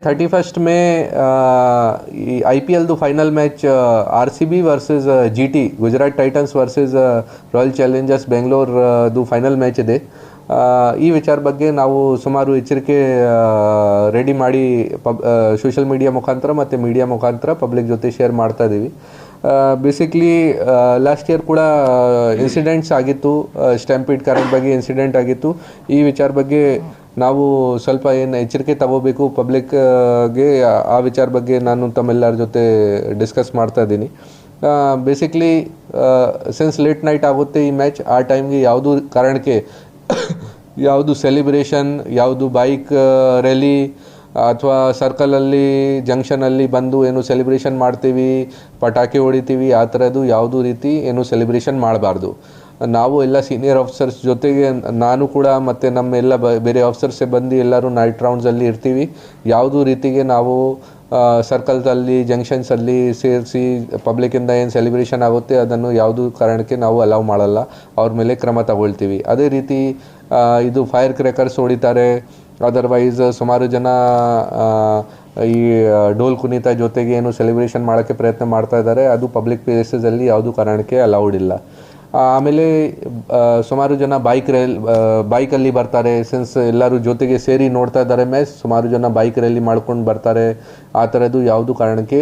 31st में IPL ದು final match RCB versus GT Gujarat Titans versus royal Challengers Bengaluru ದು final match ಇದೆ. ಈ ವಿಚಾರ ಬಗ್ಗೆ ನಾವು ಸುಮಾರು ಎಚ್ಚರಿಕೆ ರೆಡಿ ಮಾಡಿ ಸೋಷಿಯಲ್ ಮೀಡಿಯಾ ಮುಖಾಂತರ ಮತ್ತು ಮೀಡಿಯಾ ಮುಖಾಂತರ ಪಬ್ಲಿಕ್ ಜೊತೆ ಶೇರ್ ಮಾಡ್ತಾ ಇದ್ದೀವಿ. ಬೇಸಿಕ್ಲಿ ಲಾಸ್ಟ್ ಇಯರ್ ಕೂಡ ಇನ್ಸಿಡೆಂಟ್ಸ್ ಆಗಿತ್ತು, ಸ್ಟ್ಯಾಂಪೀಡ್ ಕಾರಣ ಬಗ್ಗೆ ಇನ್ಸಿಡೆಂಟ್ ಆಗಿತ್ತು. ಈ ವಿಚಾರ ಬಗ್ಗೆ ನಾವು ಸ್ವಲ್ಪ ಏನು ಎಚ್ಚರಿಕೆ ತಗೋಬೇಕು ಪಬ್ಲಿಕ್ಗೆ, ಆ ವಿಚಾರ ಬಗ್ಗೆ ನಾನು ತಮ್ಮೆಲ್ಲರ ಜೊತೆ ಡಿಸ್ಕಸ್ ಮಾಡ್ತಾ ಇದ್ದೀನಿ. ಬೇಸಿಕ್ಲಿ ಸಿನ್ಸ್ ಲೇಟ್ ನೈಟ್ ಆಗುತ್ತೆ ಈ ಮ್ಯಾಚ್, ಆ ಟೈಮ್ಗೆ ಯಾವುದು ಕಾರಣಕ್ಕೆ ಯಾವುದು ಸೆಲಿಬ್ರೇಷನ್, ಯಾವುದು ಬೈಕ್ ರ್ಯಾಲಿ ಅಥವಾ ಸರ್ಕಲಲ್ಲಿ ಜಂಕ್ಷನಲ್ಲಿ ಬಂದು ಏನು ಸೆಲಿಬ್ರೇಷನ್ ಮಾಡ್ತೀವಿ, ಪಟಾಕಿ ಹೊಡಿತೀವಿ, ಆ ಥರದ್ದು ಯಾವುದೂ ರೀತಿ ಏನು ಸೆಲಿಬ್ರೇಷನ್ ಮಾಡಬಾರ್ದು. ನಾವು ಎಲ್ಲ ಸೀನಿಯರ್ ಆಫೀಸರ್ಸ್ ಜೊತೆಗೆ ನಾನು ಕೂಡ ಮತ್ತು ನಮ್ಮ ಎಲ್ಲ ಬೇರೆ ಆಫೀಸರ್ಸೇ ಬಂದು ಎಲ್ಲರೂ ನೈಟ್ ರೌಂಡ್ಸಲ್ಲಿ ಇರ್ತೀವಿ. ಯಾವುದೂ ರೀತಿಗೆ ನಾವು ಸರ್ಕಲ್ಸಲ್ಲಿ ಜಂಕ್ಷನ್ಸಲ್ಲಿ ಸೇರಿಸಿ ಪಬ್ಲಿಕ್ಕಿಂದ ಏನು ಸೆಲಿಬ್ರೇಷನ್ ಆಗುತ್ತೆ ಅದನ್ನು ಯಾವುದೂ ಕಾರಣಕ್ಕೆ ನಾವು ಅಲೌ ಮಾಡಲ್ಲ, ಅವ್ರ ಮೇಲೆ ಕ್ರಮ ತಗೊಳ್ತೀವಿ. ಅದೇ ರೀತಿ ಇದು ಫೈರ್ ಕ್ರ್ಯಾಕರ್ಸ್ ಹೊಡಿತಾರೆ, ಅದರ್ವೈಸ್ ಸುಮಾರು ಜನ ಈ ಡೋಲ್ ಕುಣಿತ ಜೊತೆಗೆ ಏನು ಸೆಲಿಬ್ರೇಷನ್ ಮಾಡೋಕ್ಕೆ ಪ್ರಯತ್ನ ಮಾಡ್ತಾ ಇದ್ದಾರೆ, ಅದು ಪಬ್ಲಿಕ್ ಪ್ಲೇಸಸಲ್ಲಿ ಯಾವುದೂ ಕಾರಣಕ್ಕೆ ಅಲೌಡ್ ಇಲ್ಲ. ಆಮೇಲೆ ಸುಮಾರು ಜನ ಬೈಕಲ್ಲಿ ಬರ್ತಾರೆ, ಸಿನ್ಸ್ ಎಲ್ಲರೂ ಜೊತೆಗೆ ಸೇರಿ ನೋಡ್ತಾ ಇದ್ದಾರೆ ಮ್ಯಾಚ್, ಸುಮಾರು ಜನ ಬೈಕ್ ರ್ಯಾಲಿ ಮಾಡ್ಕೊಂಡು ಬರ್ತಾರೆ. ಆ ಥರದ್ದು ಯಾವುದೂ ಕಾರಣಕ್ಕೆ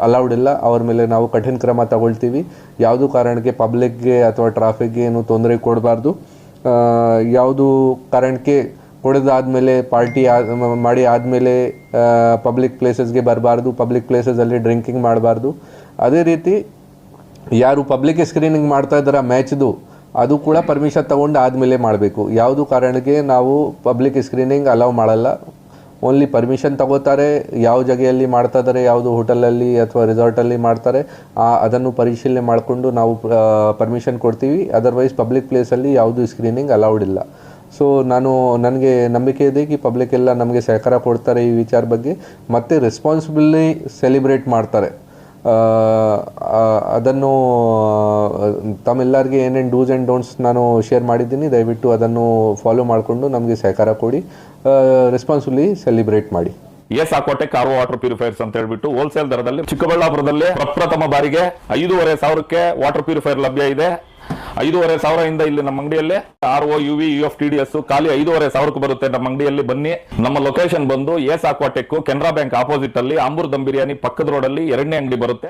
ಅಲೌಡ್ ಇಲ್ಲ, ಅವ್ರ ಮೇಲೆ ನಾವು ಕಠಿಣ ಕ್ರಮ ತಗೊಳ್ತೀವಿ. ಯಾವುದೂ ಕಾರಣಕ್ಕೆ ಪಬ್ಲಿಕ್ಗೆ ಅಥವಾ ಟ್ರಾಫಿಕ್ಗೆ ಏನು ತೊಂದರೆ ಕೊಡಬಾರ್ದು. ಯಾವುದು ಕಾರಣಕ್ಕೆ ಕುಡಿದಾದ್ಮೇಲೆ ಪಾರ್ಟಿ ಮಾಡಿ ಆದಮೇಲೆ ಪಬ್ಲಿಕ್ ಪ್ಲೇಸಸ್ಗೆ ಬರಬಾರ್ದು, ಪಬ್ಲಿಕ್ ಪ್ಲೇಸಸಲ್ಲಿ ಡ್ರಿಂಕಿಂಗ್ ಮಾಡಬಾರ್ದು. ಅದೇ ರೀತಿ ಯಾರು ಪಬ್ಲಿಕ್ ಸ್ಕ್ರೀನಿಂಗ್ ಮಾಡ್ತಾ ಇದ್ದಾರೆ ಮ್ಯಾಚ್ದು, ಅದು ಕೂಡ ಪರ್ಮಿಷನ್ ತೊಗೊಂಡು ಆದಮೇಲೆ ಮಾಡಬೇಕು. ಯಾವುದು ಕಾರಣಕ್ಕೆ ನಾವು ಪಬ್ಲಿಕ್ ಸ್ಕ್ರೀನಿಂಗ್ ಅಲೌ ಮಾಡಲ್ಲ, ಓನ್ಲಿ ಪರ್ಮಿಷನ್ ತಗೋತಾರೆ. ಯಾವ ಜಾಗೆಯಲ್ಲಿ ಮಾಡ್ತಾ ಇದ್ದಾರೆ, ಯಾವುದು ಹೋಟೆಲಲ್ಲಿ ಅಥವಾ ರೆಸಾರ್ಟಲ್ಲಿ ಮಾಡ್ತಾರೆ, ಅದನ್ನು ಪರಿಶೀಲನೆ ಮಾಡಿಕೊಂಡು ನಾವು ಪರ್ಮಿಷನ್ ಕೊಡ್ತೀವಿ. ಅದರ್ವೈಸ್ ಪಬ್ಲಿಕ್ ಪ್ಲೇಸಲ್ಲಿ ಯಾವುದು ಸ್ಕ್ರೀನಿಂಗ್ ಅಲೌಡ್ ಇಲ್ಲ. ಸೊ ನನಗೆ ನಂಬಿಕೆ ಇದೆ ಕಿ ಪಬ್ಲಿಕ್ ಎಲ್ಲ ನಮಗೆ ಸಹಕಾರ ಕೊಡ್ತಾರೆ ಈ ವಿಚಾರ ಬಗ್ಗೆ, ಮತ್ತು ರೆಸ್ಪಾನ್ಸಿಬಲಿ ಸೆಲಿಬ್ರೇಟ್ ಮಾಡ್ತಾರೆ. ಅದನ್ನು ತಮ್ಮೆಲ್ಲರಿಗೆ ಏನೇನು ಡೂಸ್ ಆ್ಯಂಡ್ ಡೋಂಟ್ಸ್ ನಾನು ಶೇರ್ ಮಾಡಿದ್ದೀನಿ, ದಯವಿಟ್ಟು ಅದನ್ನು ಫಾಲೋ ಮಾಡಿಕೊಂಡು ನಮಗೆ ಸಹಕಾರ ಕೊಡಿ, ರೆಸ್ಪಾನ್ಸಿಬಲಿ ಸೆಲಿಬ್ರೇಟ್ ಮಾಡಿ. S Aquatech RO water purifiers ಅಂತ ಹೇಳ್ಬಿಟ್ಟು ಹೋಲ್ಸೇಲ್ ದರದಲ್ಲಿ ಚಿಕ್ಕಬಳ್ಳಾಪುರದಲ್ಲಿ ಪ್ರಪ್ರಥಮ ಬಾರಿಗೆ 5,500ಕ್ಕೆ ವಾಟರ್ ಪ್ಯೂರಿಫೈರ್ ಲಭ್ಯ ಇದೆ. 5,500 ಇಲ್ಲಿ ನಮ್ಮ ಅಂಗಡಿಯಲ್ಲಿ RO UV UF TDS ಖಾಲಿ 5,500 ಬರುತ್ತೆ. ನಮ್ಮ ಅಂಗಡಿಯಲ್ಲಿ ಬನ್ನಿ. ನಮ್ಮ ಲೊಕೇಶನ್ ಬಂದು S Aquatech Canara bank opposite ಅಲ್ಲಿ ಆಂಬೂರ್ ದಮ್ ಬಿರಿಯಾನಿ ಪಕ್ಕದ ರೋಡ್ ಅಲ್ಲಿ 2ನೇ ಅಂಗಡಿ ಬರುತ್ತೆ.